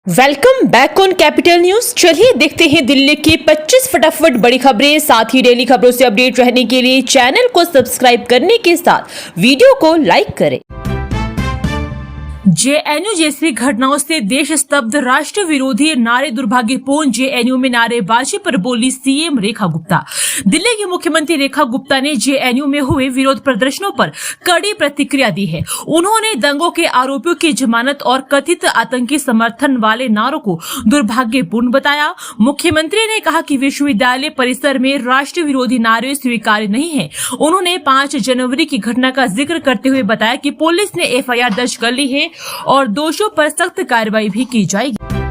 Welcome back on capital news. चलिए देखते हैं दिल्ली की 25 फटाफट बड़ी खबरें। साथ ही डेली खबरों से अपडेट रहने के लिए चैनल को सब्सक्राइब करने के साथ वीडियो को लाइक करें। जेएनयू जैसी घटनाओं से देश स्तब्ध, राष्ट्र विरोधी नारे दुर्भाग्यपूर्ण, जेएनयू में नारेबाजी पर बोली सीएम रेखा गुप्ता। दिल्ली की मुख्यमंत्री रेखा गुप्ता ने जेएनयू में हुए विरोध प्रदर्शनों पर कड़ी प्रतिक्रिया दी है। उन्होंने दंगों के आरोपियों की जमानत और कथित आतंकी समर्थन वाले नारों को दुर्भाग्यपूर्ण बताया। मुख्यमंत्री ने कहा कि विश्वविद्यालय परिसर में राष्ट्र विरोधी नारे स्वीकार्य नहीं है। उन्होंने 5 जनवरी की घटना का जिक्र करते हुए बताया कि पुलिस ने एफआईआर दर्ज कर ली है और दोषियों पर सख्त कार्रवाई भी की जाएगी।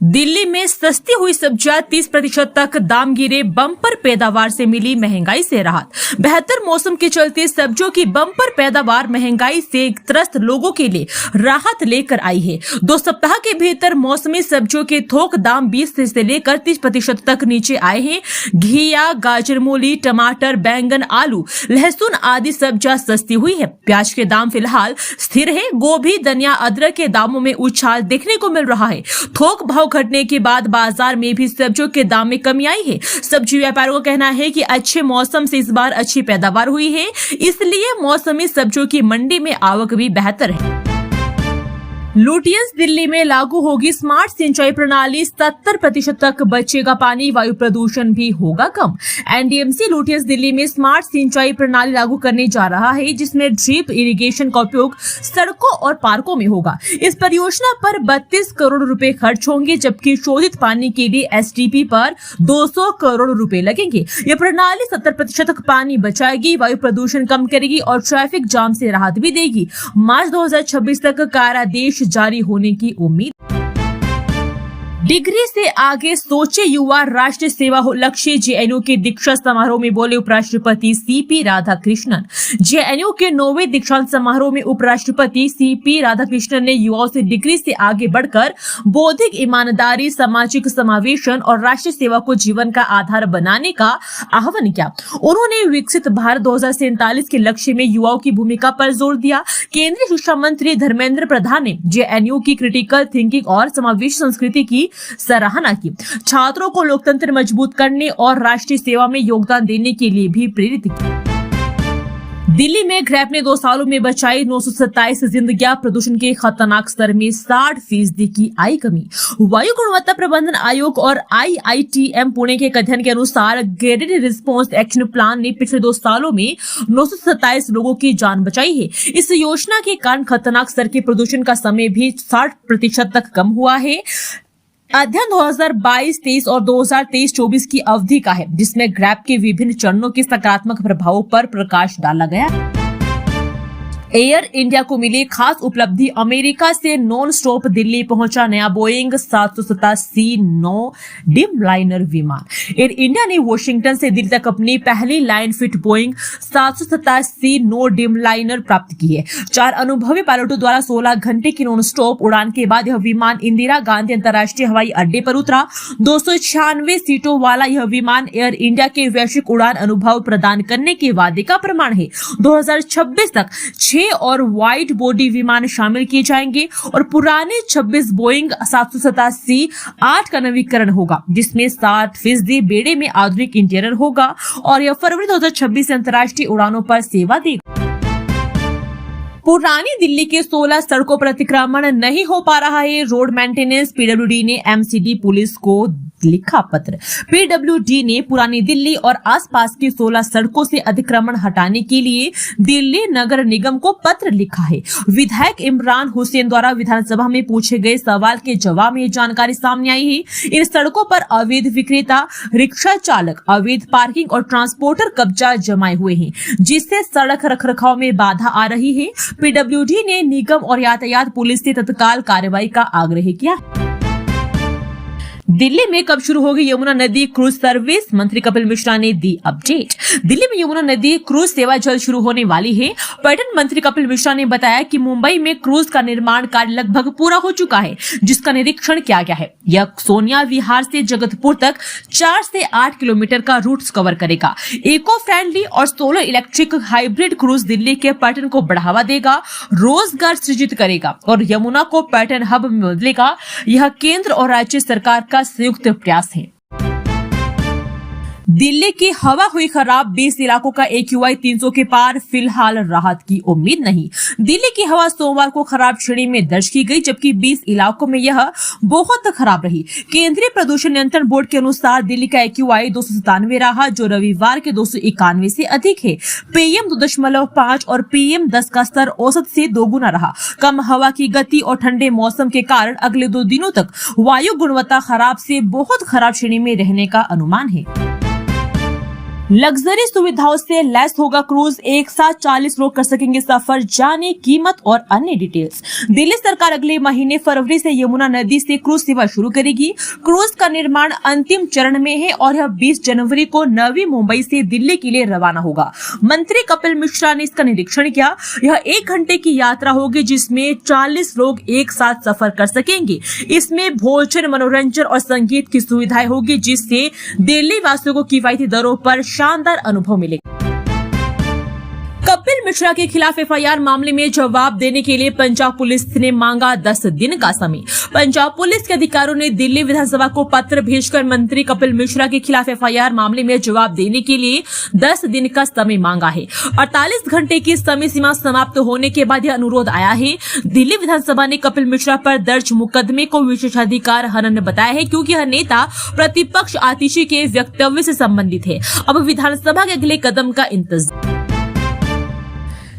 दिल्ली में सस्ती हुई सब्जियां 30% तक दाम गिरे, बम्पर पैदावार से मिली महंगाई से राहत। बेहतर मौसम के चलते सब्जियों की बम्पर पैदावार महंगाई से त्रस्त लोगों के लिए राहत लेकर आई है। 2 सप्ताह के भीतर मौसमी सब्जियों के थोक दाम 20 से लेकर 30% तक नीचे आए हैं। घिया, गाजर, मूली, टमाटर, बैंगन, आलू, लहसुन आदि सब्जियां सस्ती हुई है। प्याज के दाम फिलहाल स्थिर है। गोभी, धनिया, अदरक के दामों में उछाल देखने को मिल रहा है। थोक भाव घटने के बाद बाजार में भी सब्जियों के दाम में कमी आई है। सब्जी व्यापारियों का कहना है कि अच्छे मौसम से इस बार अच्छी पैदावार हुई है, इसलिए मौसमी सब्जियों की मंडी में आवक भी बेहतर है। लुटियंस दिल्ली में लागू होगी स्मार्ट सिंचाई प्रणाली, 70% तक बचेगा पानी, वायु प्रदूषण भी होगा कम। एनडीएमसी लुटियंस दिल्ली में स्मार्ट सिंचाई प्रणाली लागू करने जा रहा है, जिसमें ड्रिप इरिगेशन का उपयोग सड़कों और पार्कों में होगा। इस परियोजना पर 32 करोड़ रुपए खर्च होंगे, जबकि शोधित पानी के लिए एसटीपी पर 200 करोड़ रुपए लगेंगे। यह प्रणाली 70% तक पानी बचाएगी, वायु प्रदूषण कम करेगी और ट्रैफिक जाम से राहत भी देगी। मार्च 2026 तक कार्यादेश जारी होने की उम्मीद। डिग्री से आगे सोचे युवा, राष्ट्र सेवा हो लक्ष्य। जेएनयू के दीक्षांत समारोह में बोले उपराष्ट्रपति सीपी राधाकृष्णन। जेएनयू के 9वें दीक्षांत समारोह में उपराष्ट्रपति सीपी राधाकृष्णन ने युवाओं से डिग्री से आगे बढ़कर बौद्धिक ईमानदारी, सामाजिक समावेशन और राष्ट्र सेवा को जीवन का आधार बनाने का आह्वान किया। उन्होंने विकसित भारत 2047 के लक्ष्य में युवाओं की भूमिका पर जोर दिया। केंद्रीय शिक्षा मंत्री धर्मेंद्र प्रधान ने जेएनयू की क्रिटिकल थिंकिंग और समावेश संस्कृति की सराहना की। छात्रों को लोकतंत्र मजबूत करने और राष्ट्रीय सेवा में योगदान देने के लिए भी प्रेरित किया। दिल्ली में ग्रैप ने 2 सालों में बचाई 927 जिंदगियां, प्रदूषण के खतरनाक स्तर में 60% की आई कमी। वायु गुणवत्ता प्रबंधन आयोग और आईआईटीएम पुणे के एक अध्ययन के अनुसार ग्रेडेड रिस्पॉन्स एक्शन प्लान ने पिछले 2 सालों में 927 लोगों की जान बचाई है। इस योजना के कारण खतरनाक स्तर के प्रदूषण का समय भी 60% तक कम हुआ है। अध्ययन 2022-23 और 2023-24 की अवधि का है, जिसमें ग्रैप के विभिन्न चरणों के सकारात्मक प्रभावों पर प्रकाश डाला गया। एयर इंडिया को मिली खास उपलब्धि, अमेरिका से नॉन स्टॉप दिल्ली पहुंचा नया बोइंग 787-9 डिम लाइनर विमान। एयर इंडिया ने वॉशिंगटन से दिल्ली तक अपनी पहली line fit Boeing 787-9 dim liner प्राप्त की है। 4 अनुभवी पायलटों द्वारा 16 घंटे की नॉन स्टॉप उड़ान के बाद यह विमान इंदिरा गांधी अंतर्राष्ट्रीय हवाई अड्डे पर उतरा। 296 सीटों वाला यह विमान एयर इंडिया के वैश्विक उड़ान अनुभव प्रदान करने के वादे का प्रमाण है। 2026 तक 6 और वाइड बॉडी विमान शामिल किए जाएंगे और पुराने 26 बोइंग 787 8 का नवीकरण होगा, जिसमें 60% बेड़े में आधुनिक इंटीरियर होगा और यह फरवरी 2026 से अंतर्राष्ट्रीय उड़ानों पर सेवा देगा। पुरानी दिल्ली के 16 सड़कों पर अतिक्रमण नहीं हो पा रहा है। रोड मेंटेनेंस पीडब्ल्यूडी ने एमसीडी पुलिस को लिखा पत्र। पीडब्ल्यूडी ने पुरानी दिल्ली और आसपास की 16 सड़कों से अतिक्रमण हटाने के लिए दिल्ली नगर निगम को पत्र लिखा है। विधायक इमरान हुसैन द्वारा विधानसभा में पूछे गए सवाल के जवाब में जानकारी सामने आई है। इन सड़कों पर अवैध विक्रेता, रिक्शा चालक, अवैध पार्किंग और ट्रांसपोर्टर कब्जा जमाए हुए हैं, जिससे सड़क रखरखाव में बाधा आ रही है। पीडब्ल्यूडी ने निगम और यातायात पुलिस से तत्काल कार्रवाई का आग्रह किया। दिल्ली में कब शुरू होगी यमुना नदी क्रूज सर्विस, मंत्री कपिल मिश्रा ने दी अपडेट। दिल्ली में यमुना नदी क्रूज सेवा जल्द शुरू होने वाली है। पर्यटन मंत्री कपिल मिश्रा ने बताया कि मुंबई में क्रूज का निर्माण कार्य लगभग पूरा हो चुका है, जिसका निरीक्षण किया गया है। यह सोनिया विहार से जगतपुर तक 4 से 8 किलोमीटर का रूट कवर करेगा। इको फ्रेंडली और solar electric hybrid cruise Delhi के पर्यटन को बढ़ावा देगा, रोजगार सृजित करेगा और यमुना को पर्यटन हब में बदलेगा। यह केंद्र और राज्य सरकार का संयुक्त प्रयास है। दिल्ली की हवा हुई खराब, 20 इलाकों का AQI 300 के पार, फिलहाल राहत की उम्मीद नहीं। दिल्ली की हवा सोमवार को खराब श्रेणी में दर्ज की गई, जबकि 20 इलाकों में यह बहुत खराब रही। केंद्रीय प्रदूषण नियंत्रण बोर्ड के अनुसार दिल्ली का AQI 297 रहा, जो रविवार के 291 से अधिक है। PM 2.5 और PM 10 का स्तर औसत से 2 गुना रहा। कम हवा की गति और ठंडे मौसम के कारण अगले 2 दिनों तक वायु गुणवत्ता खराब से बहुत खराब श्रेणी में रहने का अनुमान है। लग्जरी सुविधाओं से लैस होगा क्रूज, एक साथ 40 लोग कर सकेंगे सफर, जाने कीमत और अन्य डिटेल्स। दिल्ली सरकार अगले महीने फरवरी से यमुना नदी से क्रूज सेवा शुरू करेगी। क्रूज का निर्माण अंतिम चरण में है और यह 20 जनवरी को नवी मुंबई से दिल्ली के लिए रवाना होगा। मंत्री कपिल मिश्रा ने इसका निरीक्षण किया। यह 1 घंटे की यात्रा होगी, जिसमें 40 लोग एक साथ सफर कर सकेंगे। इसमें भोजन, मनोरंजन और संगीत की सुविधाएं होगी, जिससे दिल्ली वासियों को किफायती दरों पर शानदार अनुभव मिलेगा। कपिल मिश्रा के खिलाफ FIR मामले में जवाब देने के लिए पंजाब पुलिस ने मांगा 10 दिन का समय। पंजाब पुलिस के अधिकारियों ने दिल्ली विधानसभा को पत्र भेजकर मंत्री कपिल मिश्रा के खिलाफ FIR मामले में जवाब देने के लिए 10 दिन का समय मांगा है। 48 घंटे की समय सीमा समाप्त होने के बाद यह अनुरोध आया है। दिल्ली विधानसभा ने कपिल मिश्रा पर दर्ज मुकदमे को विशेषाधिकार हनन बताया है, क्योंकि यह नेता प्रतिपक्ष आतिशी के वक्तव्य से संबंधित है। अब विधानसभा के अगले कदम का इंतजार।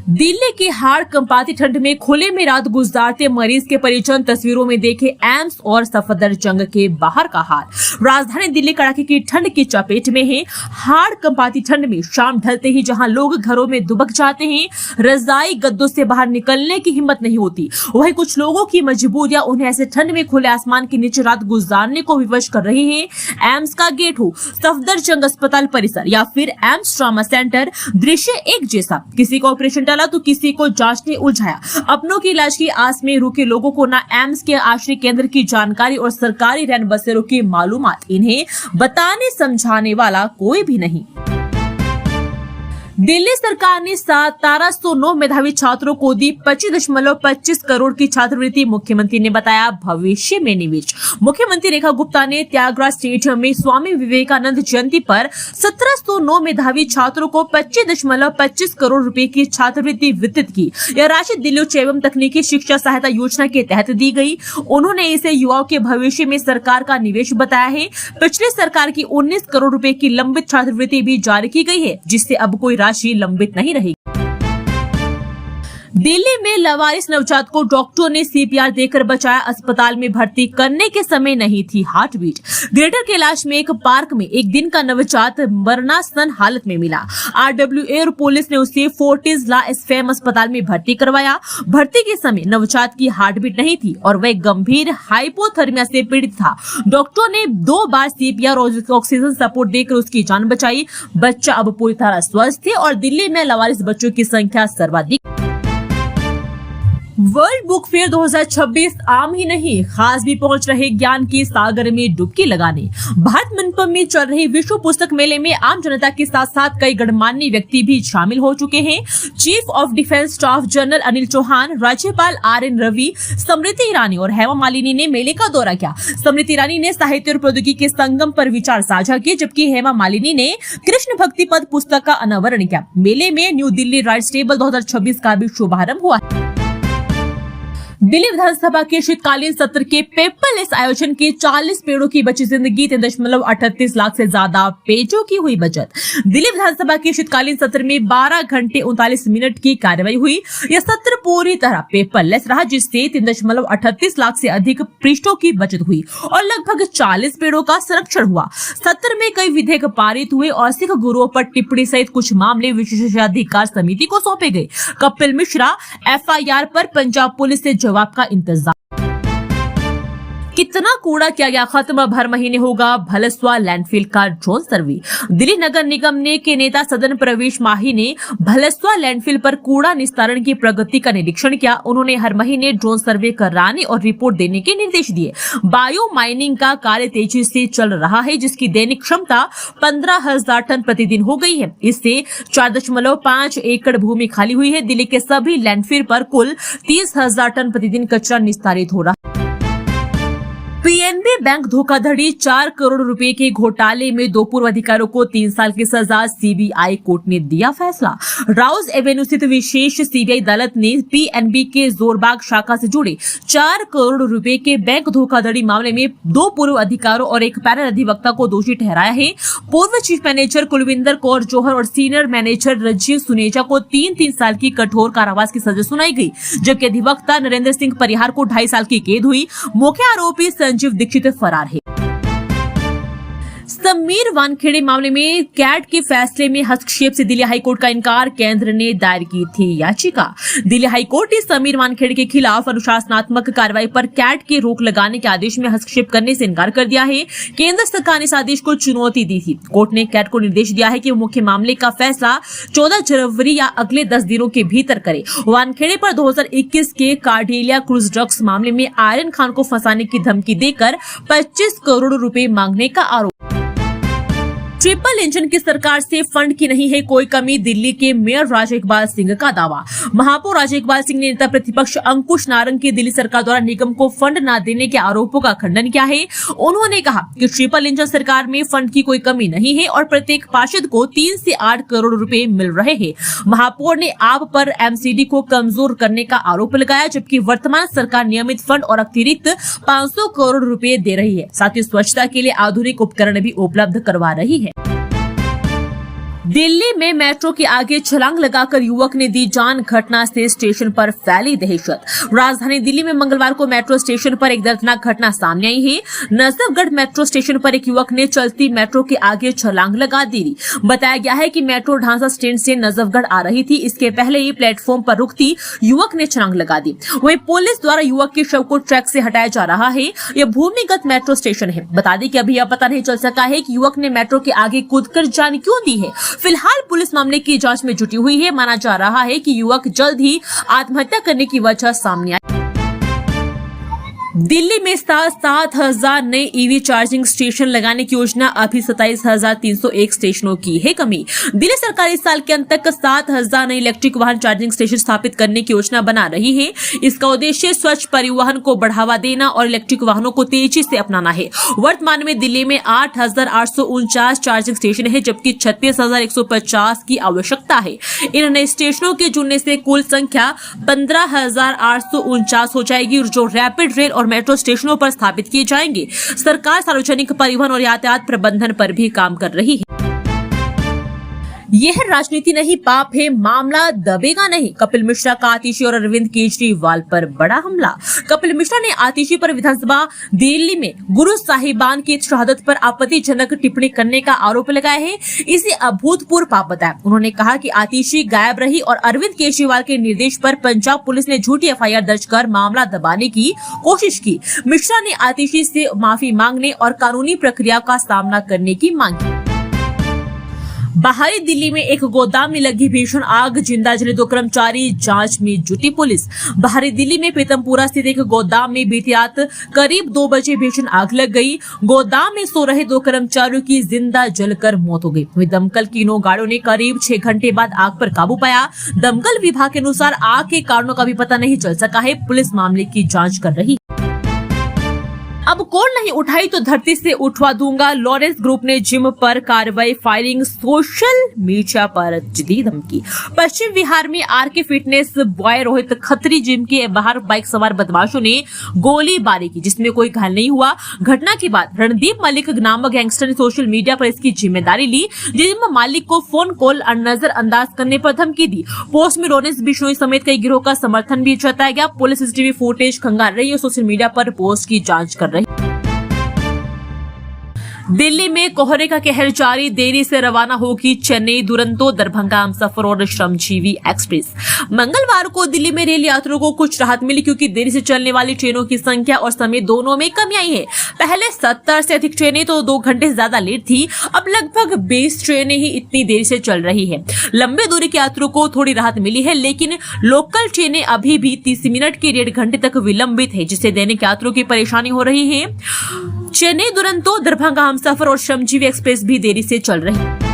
दिल्ली की हाड़ कंपाती ठंड में खुले में रात गुजारते मरीज के परिजन तस्वीरों में देखे एम्स और सफदरजंग के बाहर का हाल। राजधानी दिल्ली कड़ाके की ठंड की चपेट में है। हाड़ कंपाती ठंड में शाम ढलते ही जहां लोग घरों में दुबक जाते हैं, रजाई गद्दों से बाहर निकलने की हिम्मत नहीं होती, वहीं कुछ लोगों की मजबूरियां उन्हें ऐसे ठंड में खुले आसमान के नीचे रात गुजारने को विवश कर रही है। एम्स का गेट हो, सफदरजंग अस्पताल परिसर या फिर एम्स ट्रॉमा सेंटर, दृश्य एक जैसा। किसी का ऑपरेशन तो किसी को जांच ने उलझाया। अपनों की इलाज की आस में रुके लोगों को न एम्स के आश्रय केंद्र की जानकारी और सरकारी रैन बसेरों की मालूमात, इन्हें बताने समझाने वाला कोई भी नहीं। दिल्ली सरकार ने 1709 मेधावी छात्रों को दी 25.25 करोड़ की छात्रवृत्ति, मुख्यमंत्री ने बताया भविष्य में निवेश। मुख्यमंत्री रेखा गुप्ता ने त्यागराज स्टेडियम में स्वामी विवेकानंद जयंती पर 1709 मेधावी छात्रों को 25.25 करोड़ रुपए की छात्रवृत्ति वितरित की। यह राशि दिल्ली उच्च एवं तकनीकी शिक्षा सहायता योजना के तहत दी गई। उन्होंने इसे युवाओं के भविष्य में सरकार का निवेश बताया है। पिछली सरकार की 19 करोड़ रुपए की लंबित छात्रवृत्ति भी जारी की गई है, जिससे अब कोई राशि लंबित नहीं रहेगी। दिल्ली में लावारिस नवजात को डॉक्टरों ने CPR देकर बचाया, अस्पताल में भर्ती करने के समय नहीं थी हार्ट बीट। ग्रेटर कैलाश में एक पार्क में एक दिन का नवजात मरणासन हालत में मिला। RWA और पुलिस ने उसे फोर्टिस ला एसफेम अस्पताल में भर्ती करवाया। भर्ती के समय नवजात की हार्ट बीट नहीं थी और वह गंभीर हाइपोथर्मिया से पीड़ित था। डॉक्टरों ने 2 बार CPR और ऑक्सीजन सपोर्ट देकर उसकी जान बचाई। बच्चा अब पूरी तरह स्वस्थ है और दिल्ली में लावारिस बच्चों की संख्या सर्वाधिक। वर्ल्ड बुक फेयर 2026 आम ही नहीं, खास भी पहुंच रहे ज्ञान के सागर में डुबकी लगाने। भारत मंडपम में चल रहे विश्व पुस्तक मेले में आम जनता के साथ साथ कई गणमान्य व्यक्ति भी शामिल हो चुके हैं। Chief of defence staff general Anil Chauhan, राज्यपाल RN रवि, स्मृति ईरानी और हेमा मालिनी ने मेले का दौरा किया। स्मृति ईरानी ने साहित्य और प्रौद्योगिकी के संगम पर विचार साझा किए, जबकि हेमा मालिनी ने कृष्ण भक्ति पद पुस्तक का अनावरण किया। मेले में न्यू दिल्ली राइट्स टेबल 2026 का भी शुभारंभ हुआ। दिल्ली विधानसभा के शीतकालीन सत्र के पेपरलेस आयोजन के 40 पेड़ों की बची जिंदगी, 3.38 लाख से ज्यादा पेजों की हुई बचत। दिल्ली विधानसभा के शीतकालीन सत्र में 12 घंटे 39 मिनट की कार्यवाही हुई। यह सत्र पूरी तरह पेपरलेस रहा, जिससे 3.38 लाख से अधिक पृष्ठों की बचत हुई और लगभग 40 पेड़ों का संरक्षण हुआ। सत्र में कई विधेयक पारित हुए और सिख गुरुओं पर टिप्पणी सहित कुछ मामले विशेषाधिकार समिति को सौंपे गए। कपिल मिश्रा, FIR पर पंजाब पुलिस से जवाब का इंतजार। कितना कूड़ा किया गया खत्म, हर महीने होगा भलसवा लैंडफिल का ड्रोन सर्वे। दिल्ली नगर निगम के नेता सदन प्रवेश माही ने भलसवा लैंडफिल पर कूड़ा निस्तारण की प्रगति का निरीक्षण किया। उन्होंने हर महीने ड्रोन सर्वे कराने और रिपोर्ट देने के निर्देश दिए। बायो माइनिंग का कार्य तेजी से चल रहा है, जिसकी दैनिक क्षमता 15,000 टन प्रतिदिन हो गई है। इससे 4.5 एकड़ भूमि खाली हुई है। दिल्ली के सभी लैंडफिल पर कुल 30,000 टन प्रतिदिन कचरा निस्तारित हो रहा है। पीएनबी बैंक धोखाधड़ी 4 करोड़ रुपए के घोटाले में 2 पूर्व अधिकारियों को 3 साल की सजा, सीबीआई कोर्ट ने दिया फैसला। राउज एवेन्यू स्थित विशेष सीबीआई अदालत ने पीएनबी के जोरबाग शाखा से जुड़े 4 करोड़ रुपए के बैंक धोखाधड़ी मामले में 2 पूर्व अधिकारियों और एक पैनल अधिवक्ता को दोषी ठहराया है। पूर्व चीफ मैनेजर कुलविंदर कौर जौहर और सीनियर मैनेजर राजीव सुनेजा को 3-3 साल की कठोर कारावास की सजा सुनाई गई, जबकि अधिवक्ता नरेंद्र सिंह परिहार को 2.5 साल की कैद हुई। मुख्य आरोपी संजीव दीक्षित फरार है। समीर वानखेड़े मामले में कैट के फैसले में हस्तक्षेप से दिल्ली हाईकोर्ट का इनकार, केंद्र ने दायर की थी याचिका। दिल्ली हाईकोर्ट ने समीर वानखेड़े के खिलाफ अनुशासनात्मक कार्रवाई पर कैट के रोक लगाने के आदेश में हस्तक्षेप करने से इनकार कर दिया है। केंद्र सरकार ने इस आदेश को चुनौती दी थी। कोर्ट ने कैट को निर्देश दिया है कि वो मुख्य मामले का फैसला 14 जनवरी या अगले 10 दिनों के भीतर करे। वानखेड़े पर 2021 के कार्डेलिया क्रूज ड्रग्स मामले में आर्यन खान को फंसाने की धमकी देकर 25 करोड़ रुपए मांगने का आरोप। ट्रिपल इंजन की सरकार से फंड की नहीं है कोई कमी, दिल्ली के मेयर राजा इकबाल सिंह का दावा। महापौर राजा इकबाल सिंह ने नेता प्रतिपक्ष अंकुश नारंग की दिल्ली सरकार द्वारा निगम को फंड न देने के आरोपों का खंडन किया है। उन्होंने कहा कि ट्रिपल इंजन सरकार में फंड की कोई कमी नहीं है और प्रत्येक पार्षद को 3 से 8 करोड़ रुपए मिल रहे हैं। महापौर ने आप पर एमसीडी को कमजोर करने का आरोप लगाया, जबकि वर्तमान सरकार नियमित फंड और अतिरिक्त 500 करोड़ रुपए दे रही है। साथ ही स्वच्छता के लिए आधुनिक उपकरण भी उपलब्ध करवा रही है। दिल्ली में मेट्रो के आगे छलांग लगाकर युवक ने दी जान, घटना से स्टेशन पर फैली दहशत। राजधानी दिल्ली में मंगलवार को मेट्रो स्टेशन पर एक दर्दनाक घटना सामने आई है। नजफगढ़ मेट्रो स्टेशन पर एक युवक ने चलती मेट्रो के आगे छलांग लगा दी। बताया गया है कि मेट्रो ढांसा स्टैंड से नजफगढ़ आ रही थी। इसके पहले ही प्लेटफॉर्म पर रुकती युवक ने छलांग लगा दी। वहीं पुलिस द्वारा युवक के शव को ट्रैक से हटाया जा रहा है। यह भूमिगत मेट्रो स्टेशन है। बता दें कि अभी यह पता नहीं चल सका है कि युवक ने मेट्रो के आगे कूदकर जान क्यों दी है। फिलहाल पुलिस मामले की जांच में जुटी हुई है। माना जा रहा है कि युवक जल्द ही आत्महत्या करने की वजह सामने आई। दिल्ली में 7,000 नए ईवी चार्जिंग स्टेशन लगाने की योजना, अभी 27,301 स्टेशनों की है कमी। दिल्ली सरकार इस साल के अंत तक 7,000 नए इलेक्ट्रिक वाहन चार्जिंग स्टेशन स्थापित करने की योजना बना रही है। इसका उद्देश्य स्वच्छ परिवहन को बढ़ावा देना और इलेक्ट्रिक वाहनों को तेजी से अपनाना है। वर्तमान में दिल्ली में 8,849 चार्जिंग स्टेशन है, जबकि 36,150 की आवश्यकता है। इन नए स्टेशनों के जुड़ने से कुल संख्या 15,849 हो जाएगी, जो रैपिड रेल और मेट्रो स्टेशनों पर स्थापित किए जाएंगे। सरकार सार्वजनिक परिवहन और यातायात प्रबंधन पर भी काम कर रही है। यह राजनीति नहीं, पाप है, मामला दबेगा नहीं। कपिल मिश्रा का आतिशी और अरविंद केजरीवाल पर बड़ा हमला। कपिल मिश्रा ने आतिशी पर विधानसभा दिल्ली में गुरु साहिबान की शहादत पर आपत्तिजनक टिप्पणी करने का आरोप लगाया है। इसे अभूतपूर्व पाप बताया। उन्होंने कहा कि आतिशी गायब रही और अरविंद केजरीवाल के निर्देश पर पंजाब पुलिस ने झूठी एफआईआर दर्ज कर मामला दबाने की कोशिश की। मिश्रा ने आतिशी से माफी मांगने और कानूनी प्रक्रिया का सामना करने की मांग की। बाहरी दिल्ली में एक गोदाम में लगी भीषण आग, जिंदा जले 2 कर्मचारी, जांच में जुटी पुलिस। बाहरी दिल्ली में पीतमपुरा स्थित एक गोदाम में बीती रात करीब 2 बजे भीषण आग लग गई। गोदाम में सो रहे 2 कर्मचारियों की जिंदा जलकर मौत हो गई। दमकल की 9 गाड़ियों ने करीब 6 घंटे बाद आग पर काबू पाया। दमकल विभाग के अनुसार आग के कारणों का भी पता नहीं चल सका है। पुलिस मामले की जाँच कर रही है। अब कॉल नहीं उठाई तो धरती से उठवा दूंगा, लॉरेंस ग्रुप ने जिम पर कार्रवाई, फायरिंग, सोशल मीडिया पर दी धमकी। पश्चिम बिहार में R K fitness boy Rohit Khatri gym के बाहर बाइक सवार बदमाशों ने गोलीबारी की, जिसमें कोई घायल नहीं हुआ। घटना के बाद रणदीप मलिक नामक गैंगस्टर ने सोशल मीडिया पर इसकी जिम्मेदारी ली। जिम मालिक को फोन कॉल नजरअंदाज करने पर धमकी दी। पोस्ट में लॉरेंस बिश्नोई समेत कई गिरोह का समर्थन भी जताया गया। पुलिस सीसीटीवी फुटेज खंगाल रही है और सोशल मीडिया पर पोस्ट की जाँच कर रही। दिल्ली में कोहरे का कहर जारी, देरी से रवाना होगी चेन्नई दुरंतो दरभंगा हमसफर और श्रमजीवी एक्सप्रेस। मंगलवार को दिल्ली में रेल यात्रियों को कुछ राहत मिली क्योंकि देरी से चलने वाली ट्रेनों की संख्या और समय दोनों में कमी आई है। पहले 70 से अधिक ट्रेनें तो 2 घंटे से ज्यादा लेट थी, अब लगभग 20 ट्रेनें ही इतनी देर से चल रही है। लंबे दूरी के यात्रियों को थोड़ी राहत मिली है, लेकिन लोकल ट्रेनें अभी भी 30 मिनट के 1.5 घंटे तक विलंबित है, जिससे दैनिक यात्रियों की परेशानी हो रही है। चेन्नई दुरंतो दरभंगा हमसफर और श्रमजीवी एक्सप्रेस भी देरी से चल रही है।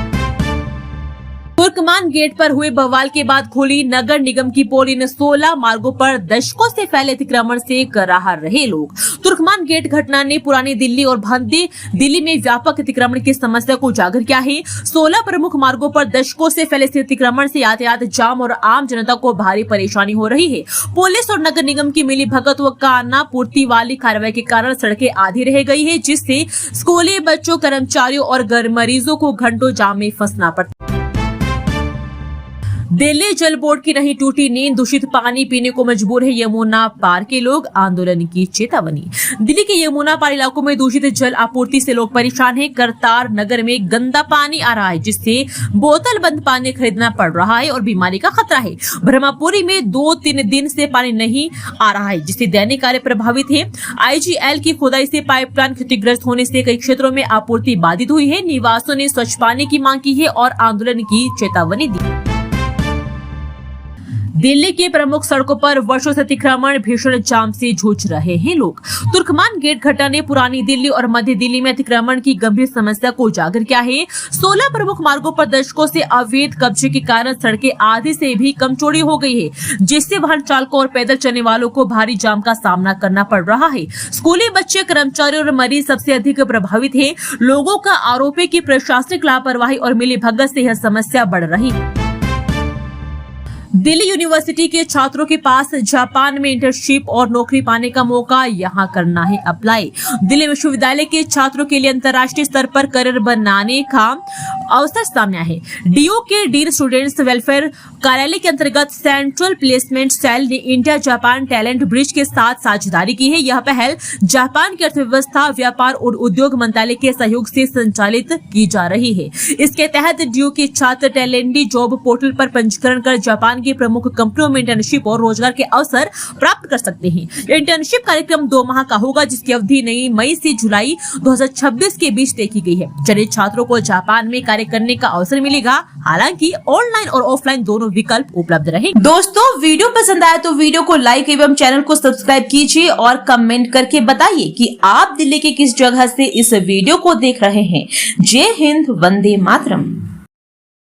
तुर्कमान गेट पर हुए बवाल के बाद खुली नगर निगम की पोल, इन 16 मार्गों पर दशकों से फैले अतिक्रमण से कराह रहे लोग। तुर्कमान गेट घटना ने पुरानी दिल्ली और भंदी दिल्ली में व्यापक अतिक्रमण की समस्या को उजागर किया है। 16 प्रमुख मार्गों पर दशकों से फैले अतिक्रमण से यातायात जाम और आम जनता को भारी परेशानी हो रही है। पुलिस और नगर निगम की मिली भगत व काना पूर्ति वाली कार्रवाई के कारण सड़कें आधी रह गई है, जिससे स्कूली बच्चों, कर्मचारियों और मरीजों को घंटों जाम में फंसना पड़ता। दिल्ली जल बोर्ड की नहीं टूटी नींद, दूषित पानी पीने को मजबूर है यमुना पार के लोग, आंदोलन की चेतावनी। दिल्ली के यमुना पार इलाकों में दूषित जल आपूर्ति से लोग परेशान हैं। करतार नगर में गंदा पानी आ रहा है, जिससे बोतल बंद पानी खरीदना पड़ रहा है और बीमारी का खतरा है। ब्रह्मपुरी में 2-3 दिन से पानी नहीं आ रहा है, जिससे दैनिक कार्य प्रभावित है। IGL की खुदाई से पाइपलाइन क्षतिग्रस्त होने से कई क्षेत्रों में आपूर्ति बाधित हुई है। निवासियों ने स्वच्छ पानी की मांग की है और आंदोलन की चेतावनी दी। दिल्ली के प्रमुख सड़कों पर वर्षों से अतिक्रमण, भीषण जाम से जूझ रहे हैं लोग। तुर्कमान गेट घटना ने पुरानी दिल्ली और मध्य दिल्ली में अतिक्रमण की गंभीर समस्या को उजागर किया है। 16 प्रमुख मार्गों पर दशकों से अवैध कब्जे के कारण सड़कें आधी से भी कम चौड़ी हो गई है, जिससे वाहन चालकों और पैदल चलने वालों को भारी जाम का सामना करना पड़ रहा है। स्कूली बच्चे, कर्मचारी और मरीज सबसे अधिक प्रभावित है। लोगों का आरोप है कि प्रशासनिक लापरवाही और मिलीभगत से यह समस्या बढ़ रही है। दिल्ली यूनिवर्सिटी के छात्रों के पास जापान में इंटर्नशिप और नौकरी पाने का मौका, यहां करना है अप्लाई। दिल्ली विश्वविद्यालय के छात्रों के लिए अंतर्राष्ट्रीय स्तर पर करियर बनाने का अवसर सामने आया है। डीओ के डीन स्टूडेंट्स वेलफेयर कार्यालय के अंतर्गत सेंट्रल प्लेसमेंट सेल ने इंडिया जापान टैलेंट ब्रिज के साथ साझेदारी की है। यह पहल जापान की अर्थव्यवस्था, व्यापार और उद्योग मंत्रालय के सहयोग से संचालित की जा रही है। इसके तहत डीओ के छात्र टैलेंटी जॉब पोर्टल पर पंजीकरण कर जापान की प्रमुख कंपनियों में इंटर्नशिप और रोजगार के अवसर प्राप्त कर सकते हैं। इंटर्नशिप कार्यक्रम 2 माह का होगा, जिसकी अवधि नई मई से जुलाई 2026 के बीच तय की गई है। चयनित छात्रों को जापान में कार्य करने का अवसर मिलेगा, हालांकि ऑनलाइन और ऑफलाइन दोनों विकल्प उपलब्ध रहेंगे। दोस्तों, वीडियो पसंद आया तो वीडियो को लाइक एवं चैनल को सब्सक्राइब कीजिए और कमेंट करके बताइए कि आप दिल्ली के किस जगह से इस वीडियो को देख रहे हैं। जय हिंद, वंदे मातरम।